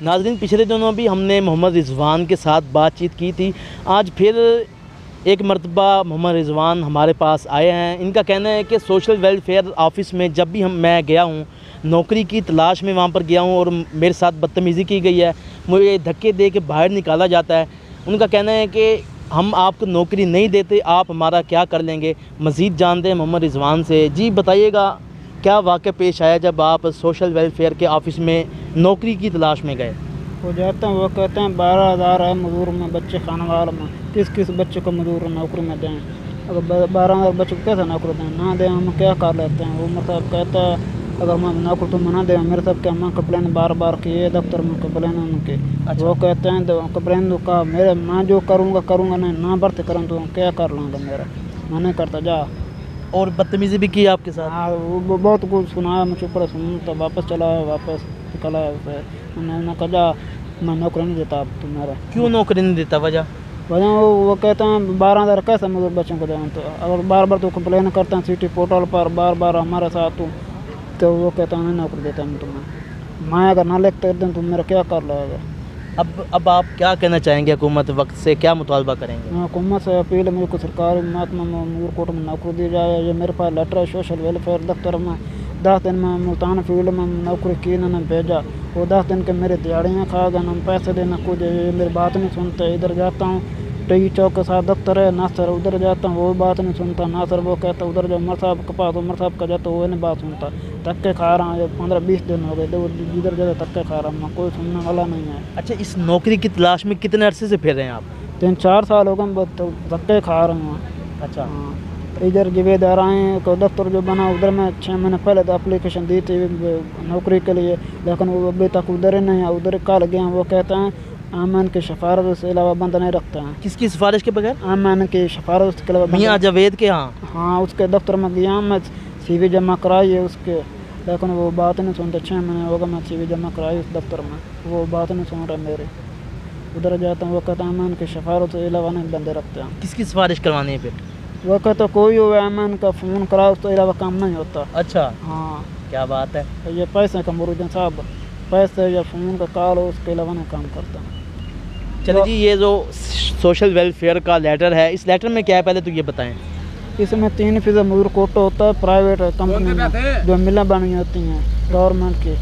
नाज़रीन, पिछले दिनों भी हमने मोहम्मद रिज़वान के साथ बातचीत की थी। आज फिर एक मरतबा मोहम्मद रिज़वान हमारे पास आए हैं। इनका कहना है कि सोशल वेलफेयर ऑफ़िस में जब भी मैं गया हूँ, नौकरी की तलाश में वहाँ पर गया हूँ और मेरे साथ बदतमीज़ी की गई है, मुझे धक्के दे के बाहर निकाला जाता है। उनका कहना है कि हम आपको नौकरी नहीं देते, आप हमारा क्या कर लेंगे। मज़ीद जानते हैं मोहम्मद रिज़वान से। जी बताइएगा, क्या वाक़या पेश आया जब आप सोशल वेलफेयर के ऑफ़िस में नौकरी की तलाश में गए? वो जाते हैं, वो कहते हैं 12,000 है मजदूर में, बच्चे खाने वाले में, किस बच्चे को मजदूर नौकरी में दें। अगर 12,000 बच्चे को कैसे नौकरी दें, ना दें हम क्या कर लेते हैं। वो मतलब कहता है अगर मैं नौकरी तो मना दें मेरे साथ क्या, मैं कंप्लेन बार किए दफ्तर में कंप्लेन उनके। अच्छा। वो कहते हैं तो कंप्लेन का मेरे मैं जो करूँगा नहीं, ना भर्ती करूँ तो क्या कर लूँगा, मेरा मैं नहीं करता जा। और बदतमीज़ी भी की आपके साथ? हाँ, वो बहुत कुछ सुनाया, मैं चुप रहा, सुन तो वापस चला, वापस निकला। मैंने कहा जा मैं नौकरी नहीं देता अब तुम्हारा। क्यों नौकरी नहीं देता? वजह वो कहते हैं 12,000 कैसे मजदूर बच्चों को दें। तो अगर बार तो कंप्लेन करते हैं सिटी पोर्टल पर बार हमारे साथ तो वो कहता है नहीं नौकरी देता मैं तुम्हें। मैं अगर ना लिखते दिन तुम मेरा क्या कर लोगे। अब आप क्या कहना चाहेंगे? हुकूमत वक्त से क्या मुतालबा करेंगे? हुकूमत से अपील है मेरे को, सरकारी महात्मा मजदूर कोर्ट में नौकरी दी जाए। ये मेरे पास लेटर है सोशल वेलफेयर दफ्तर में, 10 दिन में मुल्तान फील्ड में नौकरी की, इन्होंने भेजा। वो 10 दिन के मेरे दिहाड़ियाँ खा गए, ना पैसे देना कुछ, ये मेरी बात नहीं सुनते। इधर जाता हूँ टी चौक के साथ दफ्तर है ना सर, उधर जाता हूँ वो बात नहीं सुनता ना सर। वो कहता उधर जो उमर साहब के पास, उमर साहब का जाता वो नहीं बात सुनता। धक्के खा रहा हूँ, 15-20 दिन हो गए जिधर जगह धक्के खा रहा हूँ, कोई सुनने वाला नहीं है। अच्छा, इस नौकरी की तलाश में कितने अरसे से फिर रहे हैं आप? 3-4 साल हो गए तो धक्के खा रहे हैं। अच्छा। हाँ, इधर जिम्मेदार आए को दफ्तर जो बना उधर में 6 महीने पहले तो एप्लीकेशन दी थी नौकरी के लिए, लेकिन वो अभी तक उधर ही नहीं है। उधर कल गया, वो कहते हैं आमान की सिफारिश के अलावा बंद नहीं रखते हैं। किसकी सिफारिश के बगैर? आमान की सिफारिश के अलावा। मियां जावेद के यहाँ? हाँ, उसके दफ्तर में गया मैं, CV जमा कराई है उसके, लेकिन वो बात नहीं सुनते। 6 महीने होगा मैं CV जमा कराई उस दफ्तर में, वो बात नहीं सुन रहा मेरी। उधर जाता हूँ, वो कहता है अमान की सिफारिश के अलावा नहीं बंदे रखते हैं। किसकी सिफारिश करवानी है फिर? वो कहता कोई हो अमान का फ़ोन कराओ उसके अलावा काम नहीं होता। अच्छा। हाँ, क्या बात है। ये पैसे का मुरुजन साहब, पैसे या फ़ोन का कॉल हो उसके अलावा नहीं काम करता। चलिए जी, ये जो सोशल वेलफेयर का लेटर है, इस लेटर में क्या है पहले तो ये बताएं। इसमें 3% मजदूर कोटा होता है प्राइवेट कंपनी में, जो मिलें बनी होती हैं गवर्नमेंट की,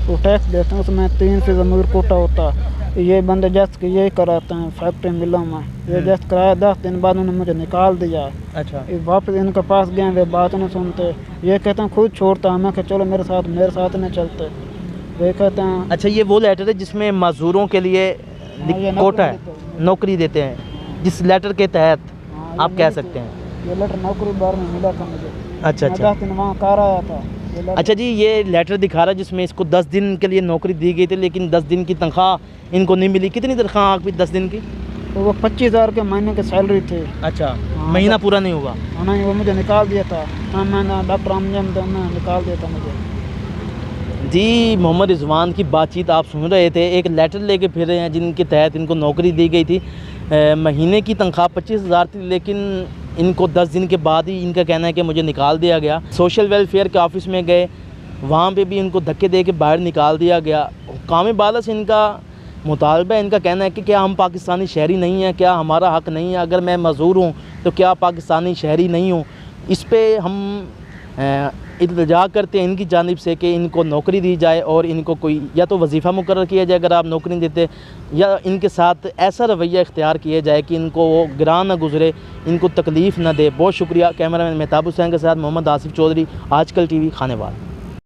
वो टैक्स देते हैं, उसमें 3% मजदूर कोटा होता है। ये बंदे जस्ट यही कराते हैं फैक्ट्री मिलों में। ये जस्ट कराया, 10 दिन बाद उन्होंने मुझे निकाल दिया। अच्छा। वापस इनके पास गए, वे बात नहीं सुनते। ये कहते हैं खुद छोड़ता है, मैं कहा चलो मेरे साथ नहीं चलते। वे कहते हैं। अच्छा, ये वो लेटर है जिसमें मजदूरों के लिए कोटा है, नौकरी देते हैं, जिस लेटर के तहत आप कह सकते हैं। ये लेटर नौकरी बार में मिला था मुझे। अच्छा। 10 दिन वहाँ कर आया था। अच्छा जी, ये लेटर दिखा रहा है जिसमें इसको 10 दिन के लिए नौकरी दी गई थी, लेकिन 10 दिन की तनख्वाह इनको नहीं मिली। कितनी तनख्वाह आपकी 10 दिन की? तो वो 25,000 के महीने की सैलरी थी। अच्छा। महीना पूरा नहीं हुआ? नहीं, वो मुझे निकाल दिया था। हाँ, मैंने डॉक्टर अमजद ने निकाल दिया था मुझे। जी, मोहम्मद रिज़वान की बातचीत आप सुन रहे थे। एक लेटर लेके फिर रहे हैं जिनके तहत इनको नौकरी दी गई थी। महीने की तनख्वाह 25,000 थी, लेकिन इनको 10 दिन के बाद ही इनका कहना है कि मुझे निकाल दिया गया। सोशल वेलफेयर के ऑफ़िस में गए, वहाँ पे भी इनको धक्के दे के बाहर निकाल दिया गया। हुक्काम बाला से इनका मुतालबा है, इनका कहना है कि क्या हम पाकिस्तानी शहरी नहीं हैं? क्या हमारा हक़ नहीं है? अगर मैं मज़दूर हूँ तो क्या पाकिस्तानी शहरी नहीं हूँ? इस पर हम इल्तिजा करते हैं इनकी जानिब से कि इनको नौकरी दी जाए और इनको कोई या तो वजीफ़ा मुकर्रर किया जाए अगर आप नौकरी नहीं देते, या इनके साथ ऐसा रवैया इख्तियार किया जाए कि इनको वो गिरां ना गुजरे, इनको तकलीफ़ ना दे। बहुत शुक्रिया। कैमरामैन मेहताब हुसैन के साथ मोहम्मद आसिफ चौधरी, आजकल TV खानेवाल।